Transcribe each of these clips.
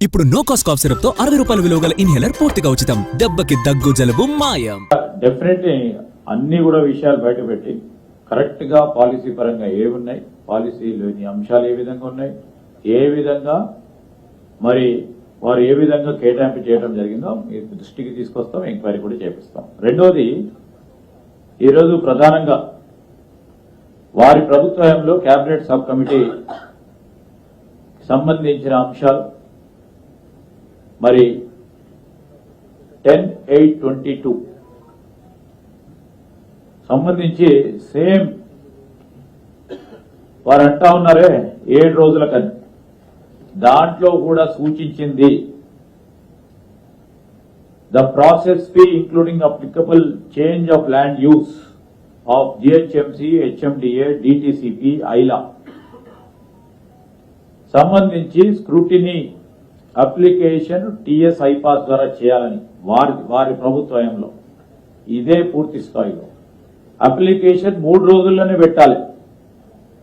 ఇప్పుడు no cost cough syrup తో 60 రూపాయల విలువ గల ఇన్హేలర్ పూర్తిగా ఉచితం. దెబ్బకి దగ్గు జలుబు మాయం. డెఫినెట్లీ అన్ని కూడా విషయాలు బయటపెట్టి కరెక్ట్ గా పాలసీ పరంగా ఏమున్నాయి, పాలసీలోని అంశాలు ఏ విధంగా ఉన్నాయి, ఏ విధంగా మరి వారు ఏ విధంగా కేటాయింపు చేయడం జరిగిందో మీ దృష్టికి తీసుకొస్తాం, ఎంక్వైరీ కూడా చేపిస్తాం. రెండోది, ఈరోజు ప్రధానంగా వారి ప్రభుత్వంలో కేబినెట్ సబ్ కమిటీ సంబంధించిన అంశాలు మరి 10/8/22 సంబంధించి సేమ్ వారు అంటా ఉన్నారే 7 రోజుల కన్నా దాంట్లో కూడా సూచించింది the process fee including applicable change of land use of GHMC, HMDA, DTCP, ఐలా సంబంధించి స్క్రూటినీ అప్లికేషన్ టిఎస్ ఐపాస్ ద్వారా చేయాలని వారి ప్రభుత్వంలో ఇదే పూర్తి స్థాయిలో అప్లికేషన్ 3 రోజుల్లోనే పెట్టాలి.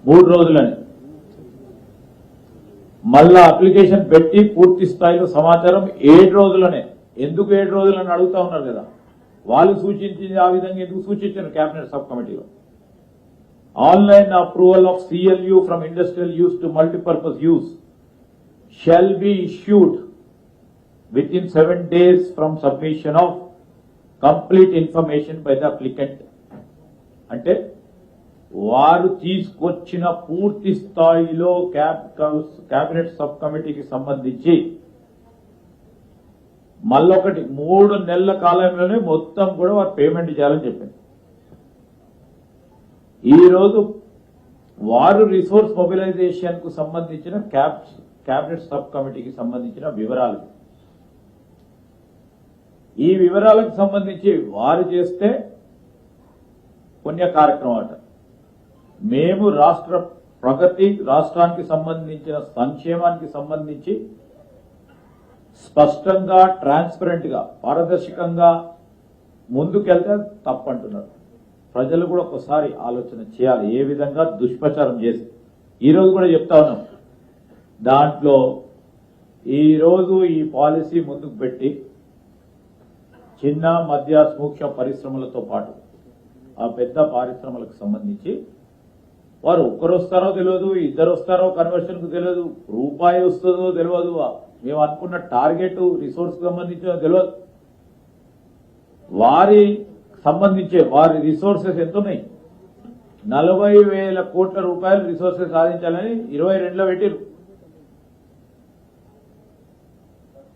3 రోజులని మళ్ళా అప్లికేషన్ పెట్టి పూర్తి స్థాయిలో సమాచారం 7 రోజులనే. ఎందుకు 7 రోజులని అడుగుతా ఉన్నారు కదా, వాళ్ళు సూచించింది ఆ విధంగా ఎందుకు సూచించారు కేబినెట్ సబ్ కమిటీలో. Online approval of CLU from industrial use to multipurpose use shall be issued within 7 days from submission of complete information by the applicant. అంటే వారు తీసుకొచ్చిన పూర్తి స్థాయిలో కేబినెట్ సబ్ కమిటీకి సంబంధించి మళ్ళొకటి 3 నెలల కాలంలోనే మొత్తం కూడా వారు పేమెంట్ చేయాలని చెప్పింది. ఈరోజు వారు రిసోర్స్ మొబిలైజేషన్ కు సంబంధించిన కేబినెట్ సబ్ కమిటీకి సంబంధించిన వివరాలు, ఈ వివరాలకు సంబంధించి వారు చేస్తే పుణ్య కార్యక్రమం అట. మేము రాష్ట్ర ప్రగతి, రాష్ట్రానికి సంబంధించిన సంక్షేమానికి సంబంధించి స్పష్టంగా, ట్రాన్స్పరెంట్ గా, పారదర్శకంగా ముందుకెళ్తే తప్పంటున్నారు. ప్రజలు కూడా ఒకసారి ఆలోచన చేయాలి, ఏ విధంగా దుష్ప్రచారం చేసి. ఈరోజు కూడా చెప్తా ఉన్నాం, దాంట్లో ఈరోజు ఈ పాలసీ ముందుకు పెట్టి చిన్న మధ్య సూక్ష్మ పరిశ్రమలతో పాటు ఆ పెద్ద పరిశ్రమలకు సంబంధించి వారు ఒక్కరు వస్తారో తెలియదు, 2 వస్తారో కన్వర్షన్ కు తెలియదు, రూపాయి వస్తుందో తెలియదు, మేము అనుకున్న టార్గెట్ రిసోర్స్ సంబంధించిన తెలియదు. వారి సంబంధించే వారి రిసోర్సెస్ ఎంత ఉన్నాయి, 40,000 కోట్ల రూపాయలు రిసోర్సెస్ సాధించాలని 22లో పెట్టారు.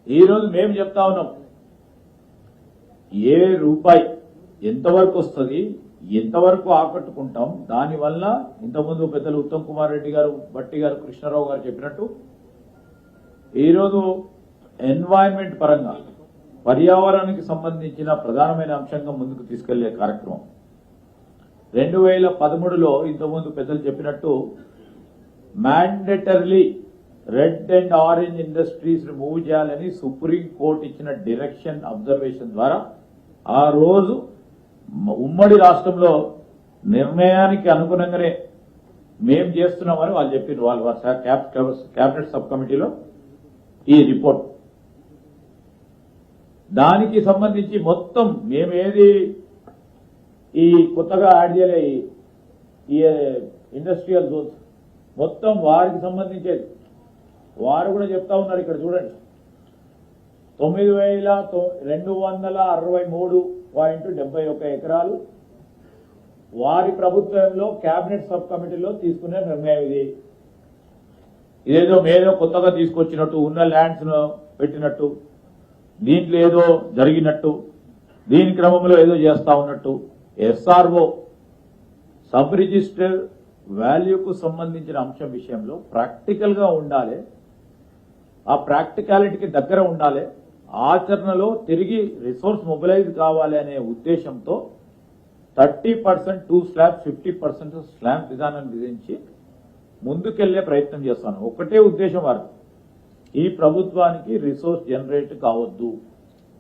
ఈరోజు మేము చెప్తా ఉన్నాం, ఏ రూపాయి ఎంతవరకు వస్తుంది, ఎంతవరకు ఆకట్టుకుంటాం, దానివల్ల ఇంతకుముందు పెద్దలు ఉత్తమ్ కుమార్ రెడ్డి గారు, బట్టి గారు, కృష్ణారావు గారు చెప్పినట్టు ఈరోజు ఎన్వైరన్మెంట్ పరంగా పర్యావరణానికి సంబంధించిన ప్రధానమైన అంశంగా ముందుకు తీసుకెళ్లే కార్యక్రమం 2013లో ఇంతకుముందు పెద్దలు చెప్పినట్టు mandatorily red and orange industries move చేయాలని సుప్రీం కోర్టు ఇచ్చిన డైరెక్షన్ అబ్జర్వేషన్ ద్వారా ఆ రోజు ఉమ్మడి రాష్ట్రంలో నిర్ణయానికి అనుగుణంగానే మేం చేస్తున్నామని వాళ్ళు చెప్పారు. వాళ్ళ కేబినెట్ సబ్ కమిటీలో ఈ రిపోర్ట్, దానికి సంబంధించి మొత్తం మేమేది ఈ కొత్తగా యాడ్ చేయలే ఈ ఇండస్ట్రియల్ జోన్స్ మొత్తం వారికి సంబంధించేది. వారు కూడా చెప్తా ఉన్నారు, ఇక్కడ చూడండి, 9,263.71 ఎకరాలు వారి ప్రభుత్వంలో కేబినెట్ సబ్ కమిటీలో తీసుకునే నిర్ణయం ఇది. ఇదేదో మేదో కొత్తగా తీసుకొచ్చినట్టు, ఉన్న ల్యాండ్స్ ను పెట్టినట్టు, దీంట్లో ఏదో జరిగినట్టు, దీని క్రమంలో ఏదో చేస్తా ఉన్నట్టు. ఎస్ఆర్ఓ సబ్ రిజిస్టర్ వాల్యూకు సంబంధించిన అంశం విషయంలో ప్రాక్టికల్ గా ఉండాలి, ఆ ప్రాక్టికాలిటీకి దగ్గర ఉండాలి, ఆచరణలో తిరిగి రిసోర్స్ మొబిలైజ్ కావాలి అనే ఉద్దేశంతో 30% 2 స్లాబ్స్ 50% స్లాబ్ విధానాన్ని విధించి ముందుకెళ్లే ప్రయత్నం చేస్తాను. ఒకటే ఉద్దేశం వారు, ఈ ప్రభుత్వానికి రిసోర్స్ జనరేట్ కావద్దు,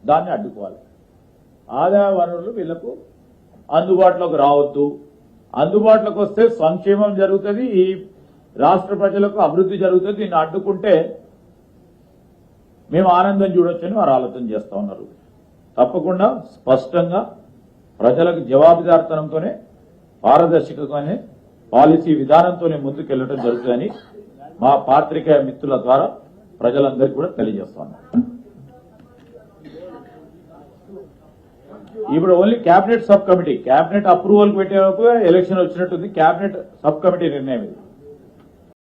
దాన్ని అడ్డుకోవాలి, ఆదాయ వనరులు వీళ్లకు అందుబాటులోకి రావద్దు, అందుబాటులోకి వస్తే సంక్షేమం జరుగుతుంది, ఈ రాష్ట్ర ప్రజలకు అభివృద్ధి జరుగుతుంది. దీన్ని అడ్డుకుంటే మేము ఆనందం చూడొచ్చని వారు ఆలోచన చేస్తా ఉన్నారు. తప్పకుండా స్పష్టంగా ప్రజలకు జవాబుదారితనంతోనే పారదర్శకతనే పాలసీ విధానంతోనే ముందుకెళ్లడం జరుగుతుందని మా పాత్రికేయ మిత్రుల ద్వారా ప్రజలందరికీ కూడా తెలియజేస్తాను. ఇప్పుడు only cabinet sub committee, cabinet approval పెట్టే ఎలక్షన్ వచ్చినట్టుంది. కేబినెట్ సబ్ కమిటీ నిర్ణయం ఇది.